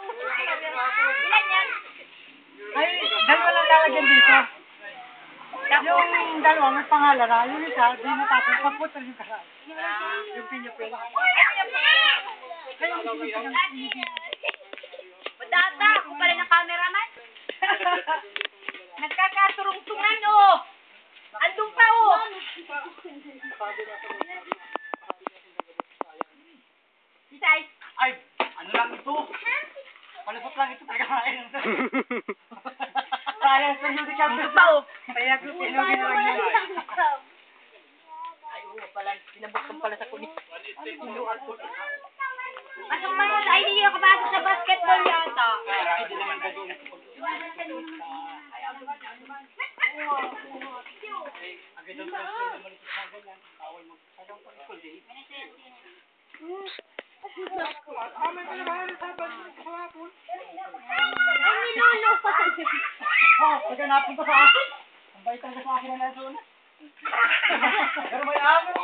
Ilan yan? Ay, dalawa lang lalagyan dito. Yung dalawa may pangalan na, yung isa, di natapos, kaputol yung kasal. Yung pinyapil. Madata, ako pala ng cameraman. Nagkakaturong-tungan, oh. Andun pa, oh. Isay. Ay, ano lang ito? Palusot lang ito, pagkakain ng sayang sa hindi ka pa, oh. Kaya ko pinugin lang yun. Ay, oo, pala. Pinabuksan pala sa kunis. Pasok pa sa ay, hindi ako pasok sa basketball yata. Ay, di naman gagawin ito. Agad ang pag-school na malipit na ganyan. Tawal mo. Agad ang pag-school, di? Amay ka naman ang sabag sa hapon. Ay, nilolo pa. Oh, pagka napunta sa akin. Ang baitan ka sa akin na nasa una. Pero may amo.